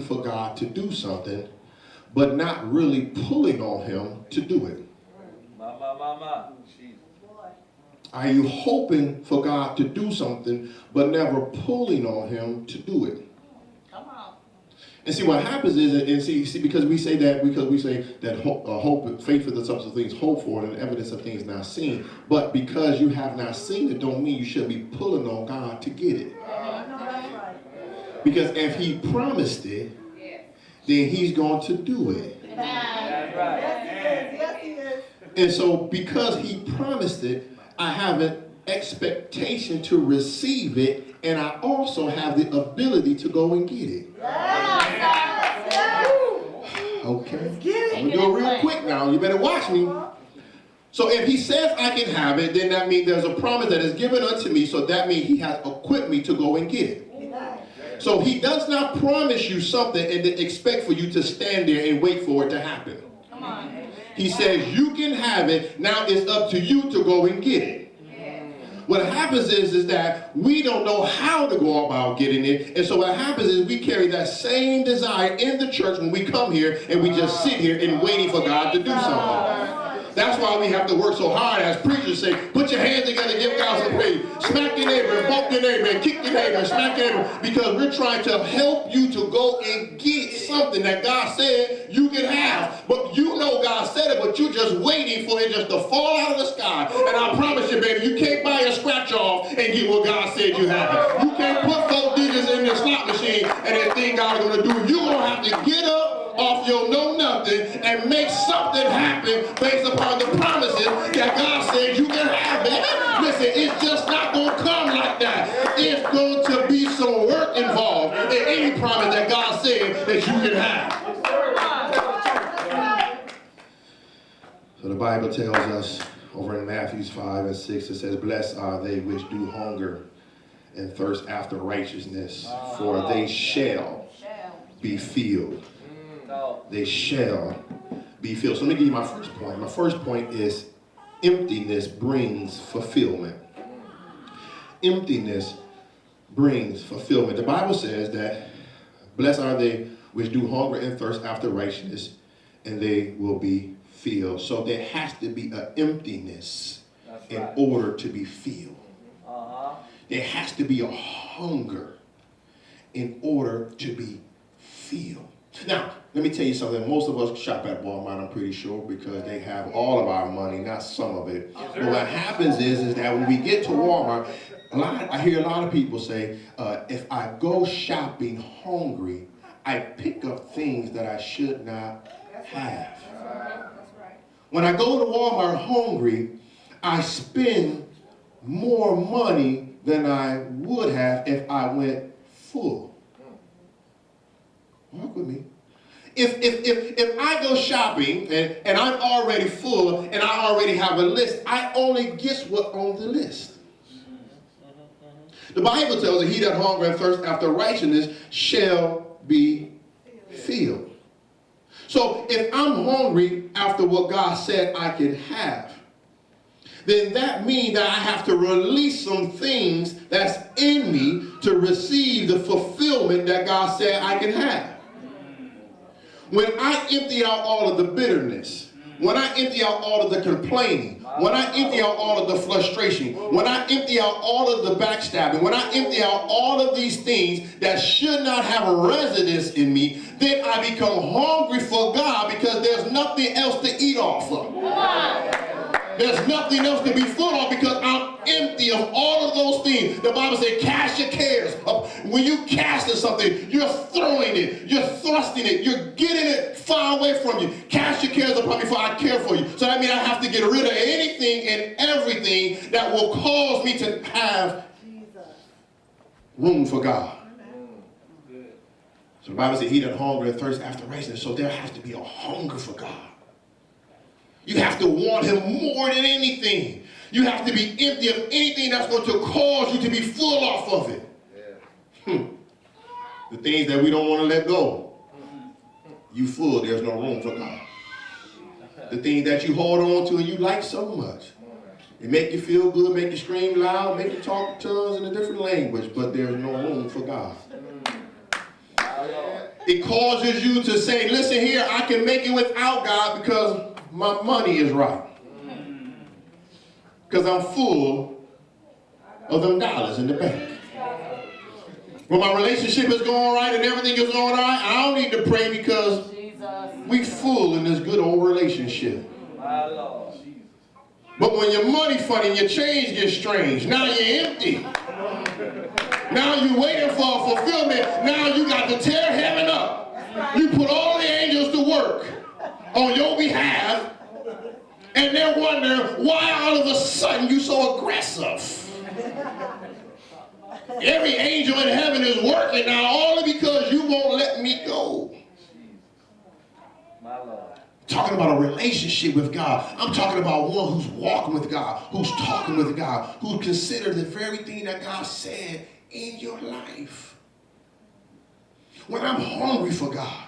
for God to do something, but not really pulling on him to do it? Are you hoping for God to do something, but never pulling on him to do it? Come on. And see, what happens is, and see, because we say that hope, faith is the substance of things hoped for, and the evidence of things not seen. But because you have not seen it, don't mean you should be pulling on God to get it. Because if he promised it, then he's going to do it. That's right. Yes, he is. And so because he promised it, I have an expectation to receive it, and I also have the ability to go and get it. Okay. I'm going to do it real quick now. You better watch me. So if he says I can have it, then that means there's a promise that is given unto me, so that means he has equipped me to go and get it. So he does not promise you something and then expect for you to stand there and wait for it to happen. Come on. He says you can have it. Now it's up to you to go and get it. What happens is that we don't know how to go about getting it. And so what happens is we carry that same desire in the church when we come here and we just sit here and waiting for God to do something. That's why we have to work so hard as preachers say, put your hands together, give God some praise. Smack your neighbor, bump your neighbor, and kick your neighbor, and smack your neighbor. Because we're trying to help you to go and get something that God said you can have. But you know God said it, but you're just waiting for it just to fall out of the sky. And I promise you, baby, you can't buy a scratch off and get what God said you have. You can't put 4 digits in the slot machine and then think God is going to do it. You're going to have to get up off your know-nothing and make something happen based upon the promises that God said you can have, baby. Listen, it's just not going to come like that. It's going to be some work involved in any promise that God said that you can have. So the Bible tells us over in Matthew 5 and 6, it says, blessed are they which do hunger and thirst after righteousness, for they shall be filled. They shall be filled. So let me give you my first point. My first point is emptiness brings fulfillment. Emptiness brings fulfillment. The Bible says that blessed are they which do hunger and thirst after righteousness, and they will be filled. So there has to be an emptiness in order to be filled. There has to be a hunger in order to be filled. Now, let me tell you something. Most of us shop at Walmart, I'm pretty sure, because they have all of our money, not some of it. But what happens is that when we get to Walmart, I hear a lot of people say, if I go shopping hungry, I pick up things that I should not have. When I go to Walmart hungry, I spend more money than I would have if I went full. Walk with me. If I go shopping and I'm already full and I already have a list, I only guess what's on the list. The Bible tells us, he that hunger and thirst after righteousness shall be filled. So if I'm hungry after what God said I can have, then that means that I have to release some things that's in me to receive the fulfillment that God said I can have. When I empty out all of the bitterness, when I empty out all of the complaining, when I empty out all of the frustration, when I empty out all of the backstabbing, when I empty out all of these things that should not have a residence in me, then I become hungry for God because there's nothing else to eat off of. There's nothing else to be full of because I'm empty of all of those things. The Bible says cast your cares. When you cast something, you're throwing it, you're thrusting it, you're getting it far away from you. Cast your cares upon me for I care for you. So that means I have to get rid of anything and everything that will cause me to have room for God. So the Bible says he that hunger and thirst after righteousness. So there has to be a hunger for God. You have to want him more than anything. You have to be empty of anything that's going to cause you to be full off of it. The things that we don't want to let go. You full, there's no room for God. The things that you hold on to and you like so much. It make you feel good, make you scream loud, make you talk tongues in a different language, but there's no room for God. It causes you to say, listen here, I can make it without God because my money is right. Because I'm full of them dollars in the bank. When my relationship is going right and everything is going right, I don't need to pray because we full in this good old relationship. But when your money funny and your change gets strange, now you're empty. Now you're waiting for a fulfillment. Now you got to tear heaven up. You put all the angels to work on your behalf, and they're wondering why all of a sudden you so aggressive. Every angel in heaven is working now only because you won't let me go. Talking about a relationship with God. I'm talking about one who's walking with God, who's talking with God, who considers the very thing that God said in your life. When I'm hungry for God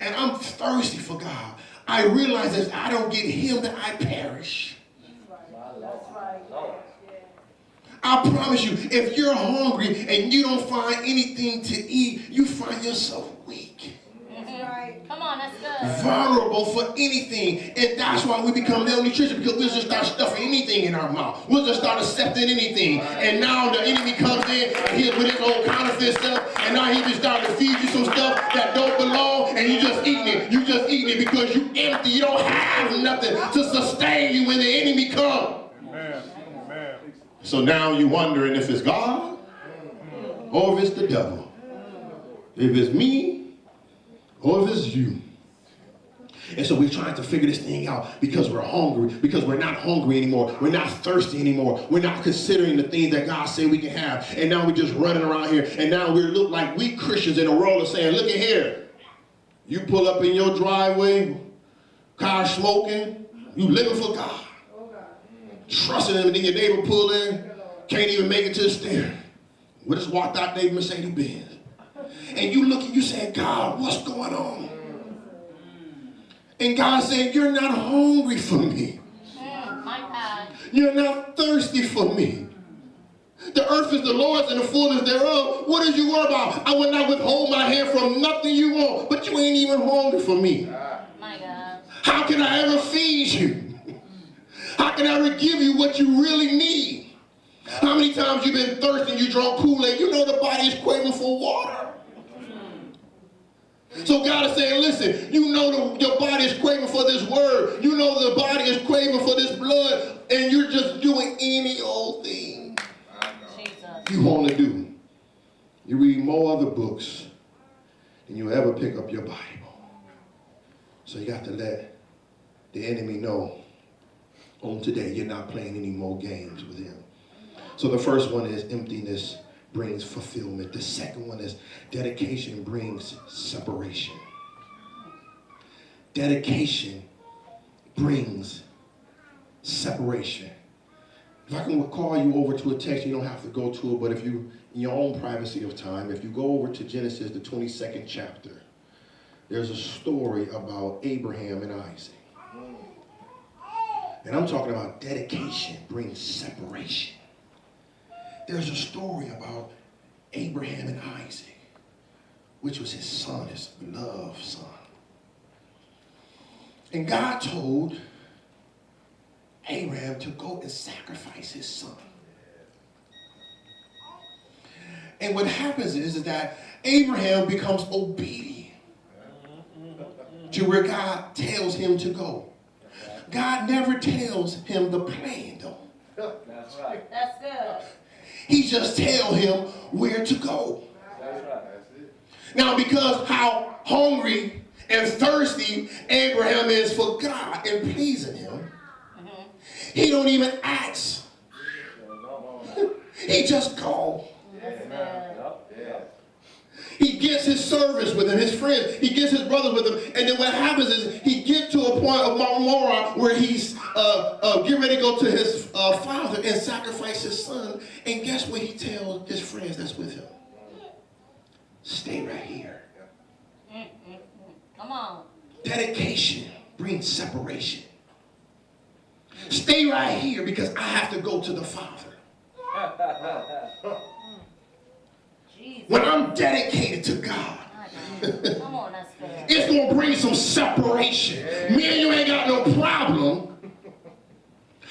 and I'm thirsty for God, I realize that if I don't get him, that I perish. That's right. I promise you, if you're hungry and you don't find anything to eat, you find yourself weak. Come on, that's good. Vulnerable for anything. And that's why we become malnutrition, because we'll just start stuffing anything in our mouth. We'll just start accepting anything. And now the enemy comes in with his old counterfeit stuff, and now he just started to feed you some stuff that don't belong, and you just eating it. You just eating it because you empty. You don't have nothing to sustain you when the enemy comes. So now you're wondering if it's God or if it's the devil. If it's me or if it's you. And so we're trying to figure this thing out because we're hungry, because we're not hungry anymore. We're not thirsty anymore. We're not considering the things that God said we can have. And now we're just running around here. And now we look like we Christians in a world of saying, look at here. You pull up in your driveway, car smoking, you living for God. Trusting him, and then your neighbor pull in, can't even make it to the steering. We just walked out there, Mercedes-Benz. And you look and you say, God, what's going on? And God said, you're not hungry for me. My God. You're not thirsty for me. The earth is the Lord's and the fullness thereof. What did you worry about? I will not withhold my hand from nothing you want, but you ain't even hungry for me. My God. How can I ever feed you? How can I ever give you what you really need? How many times you've been thirsty and you drunk Kool-Aid? You know the body is craving for water. So God is saying, listen, you know your body is craving for this word. You know the body is craving for this blood, and you're just doing any old thing you want to do. You read more other books than you ever pick up your Bible. So you got to let the enemy know on today you're not playing any more games with him. So the first one is emptiness brings fulfillment. The second one is dedication brings separation. Dedication brings separation. If I can call you over to a text, you don't have to go to it, but if you, in your own privacy of time, if you go over to Genesis, the 22nd chapter, there's a story about Abraham and Isaac. And I'm talking about dedication brings separation. There's a story about Abraham and Isaac, which was his son, his beloved son. And God told Abraham to go and sacrifice his son. And what happens is that Abraham becomes obedient to where God tells him to go. God never tells him the plan, though. That's right. That's good. He just tells him where to go. That's right. Now, because how hungry and thirsty Abraham is for God and pleasing him, he don't even ask. He just goes. He gets his servants with him, his friends. He gets his brothers with him. And then what happens is he gets to a point of Mount Moriah where he's getting ready to go to his father and sacrifice his son. And guess what he tells his friends that's with him? Stay right here. Come on. Dedication brings separation. Stay right here because I have to go to the Father. When I'm dedicated to God, Come on, that's good. It's going to bring some separation. Me and you ain't got no problem,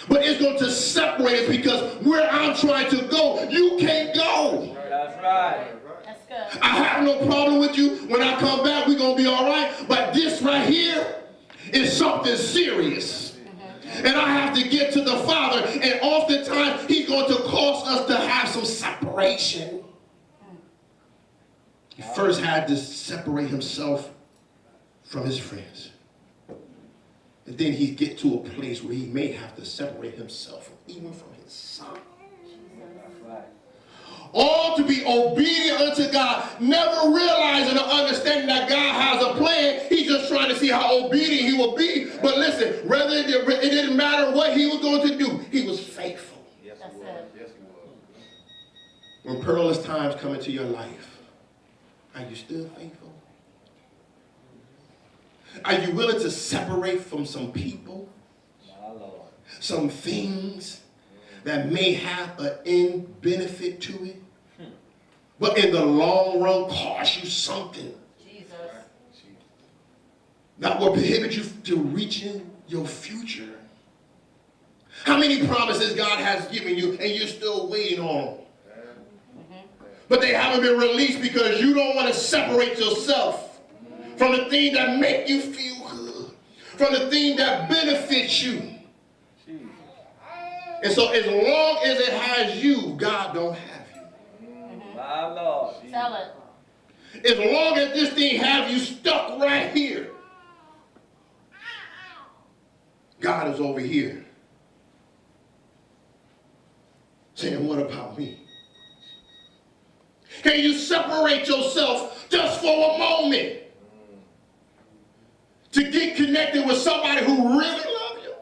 but it's going to separate us because where I'm trying to go, you can't go. That's right. That's good. I have no problem with you. When I come back, we're going to be all right. But this right here is something serious. And I have to get to the Father. And oftentimes, he's going to cause us to have some separation. He first had to separate himself from his friends. And then he get to a place where he may have to separate himself even from his son. All to be obedient unto God, never realizing or understanding that God has a plan. He's just trying to see how obedient he will be. But listen, whether it didn't matter what he was going to do, he was faithful. Yes, that's it. Yes, he was. When perilous times come into your life, are you still faithful? Are you willing to separate from some people, some things that may have an end benefit to it, but in the long run cost you something Jesus. that will prohibit you to reaching your future? How many promises God has given you and you're still waiting on? But they haven't been released because you don't want to separate yourself from the thing that make you feel good, from the thing that benefits you. And so as long as it has you, God don't have you. My Lord. Tell it. As long as this thing have you stuck right here, God is over here saying, what about me? Can you separate yourself just for a moment to get connected with somebody who really loves you,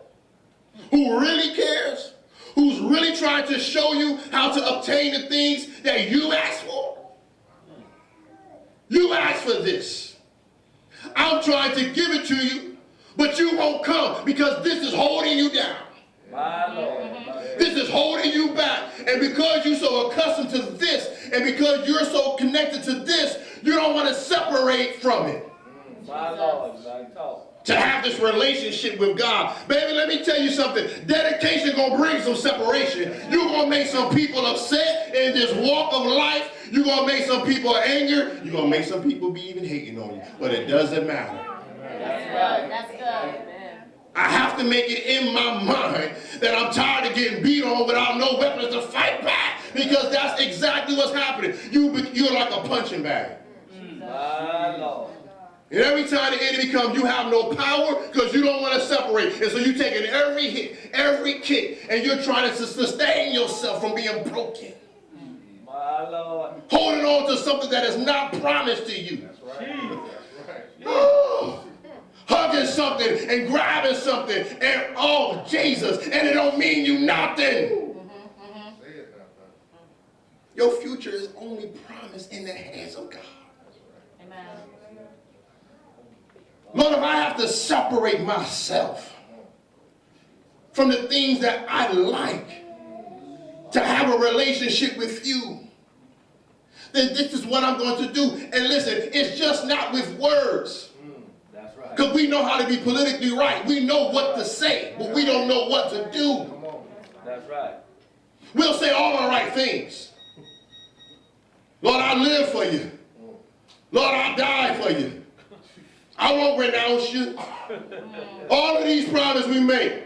who really cares, who's really trying to show you how to obtain the things that you asked for? You asked for this. I'm trying to give it to you, but you won't come because this is holding you down. My Lord. This is holding you back. And because you're so accustomed to this, and because you're so connected to this, you don't want to separate from it. My Lord. To have this relationship with God. Baby, let me tell you something. Dedication going to bring some separation. You're going to make some people upset in this walk of life. You're going to make some people angry. You're going to make some people be even hating on you. But it doesn't matter. That's good. That's good. I have to make it in my mind that I'm tired of getting beat on without no weapons to fight back. Because that's exactly what's happening. You're like a punching bag. My Lord. And every time the enemy comes, you have no power because you don't want to separate. And so you're taking every hit, every kick, and you're trying to sustain yourself from being broken. My Lord. Holding on to something that is not promised to you. That's right. That's right. Oh, hugging something and grabbing something and, oh, Jesus, and it don't mean you nothing. Say it now. Your future is only promised in the hands of God. Amen. Lord, if I have to separate myself from the things that I like to have a relationship with you, then this is what I'm going to do. And listen, it's just not with words. That's right. Because we know how to be politically right. We know what to say, but we don't know what to do. That's right. We'll say all the right things. Lord, I live for you. Lord, I die for you. I won't renounce you. All of these promises we make.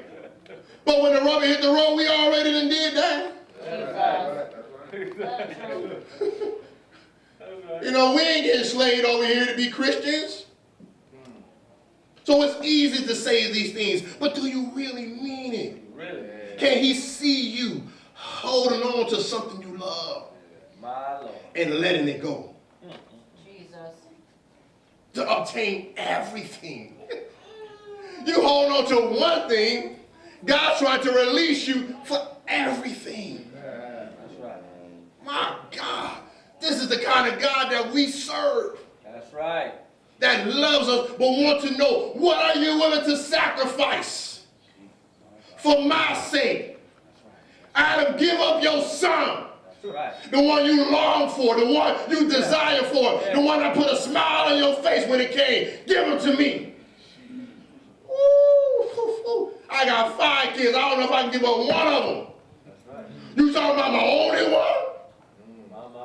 But when the rubber hit the road, we already done did that. You know, we ain't getting slaved over here to be Christians. So it's easy to say these things, but do you really mean it? Really? Can he see you holding on to something you love My Lord. and letting it go Jesus. to obtain everything? You hold on to one thing, God's trying to release you for everything. That's right. My God, this is the kind of God that we serve, That's right. that loves us, but want to know, what are you willing to sacrifice for my sake? Adam, give up your son That's right. The one you long for, the one you desire for, the one that put a smile on your face when it came. Give them to me. Ooh, I got 5 kids. I don't know if I can give up one of them. That's right. You talking about my only one?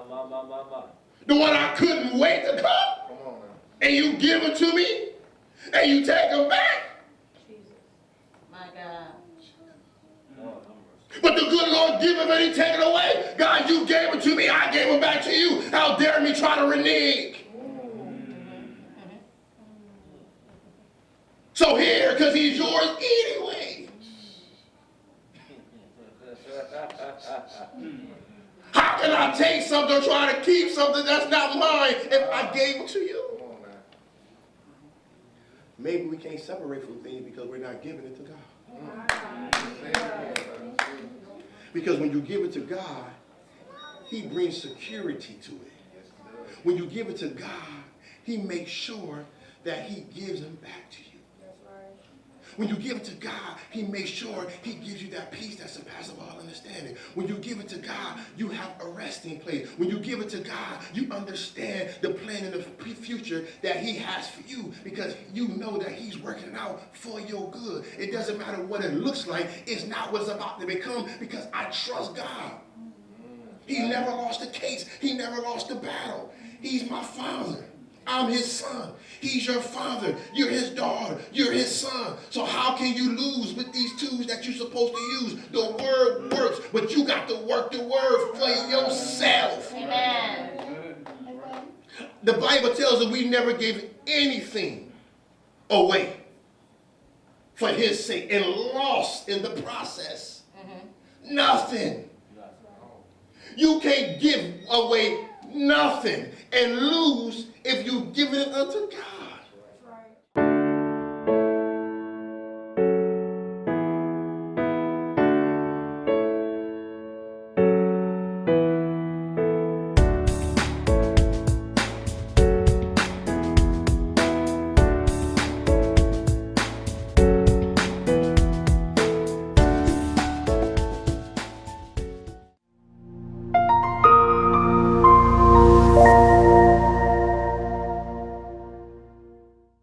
My. The one I couldn't wait to come? Come on now. And you give it to me? And you take them back? Jesus. My God. But the good Lord give it and he take it away. God, you gave it to me. I gave it back to you. How dare me try to renege? So here, because he's yours anyway. How can I take something or try to keep something that's not mine if I gave it to you? Come on now. Maybe we can't separate from things because we're not giving it to God. Say it again, brother. Because when you give it to God, he brings security to it. Yes, he does. When you give it to God, he makes sure that he gives them back to you. When you give it to God, he makes sure he gives you that peace that surpasses all understanding. When you give it to God, you have a resting place. When you give it to God, you understand the plan and the future that he has for you because you know that he's working it out for your good. It doesn't matter what it looks like. It's not what it's about to become because I trust God. He never lost a case. He never lost a battle. He's my father. I'm his son. He's your father. You're his daughter. You're his son. So how can you lose with these tools that you're supposed to use? The word works, but you got to work the word for yourself. Amen. The Bible tells us we never gave anything away for his sake and lost in the process. Nothing. You can't give away nothing and lose if you give it unto God.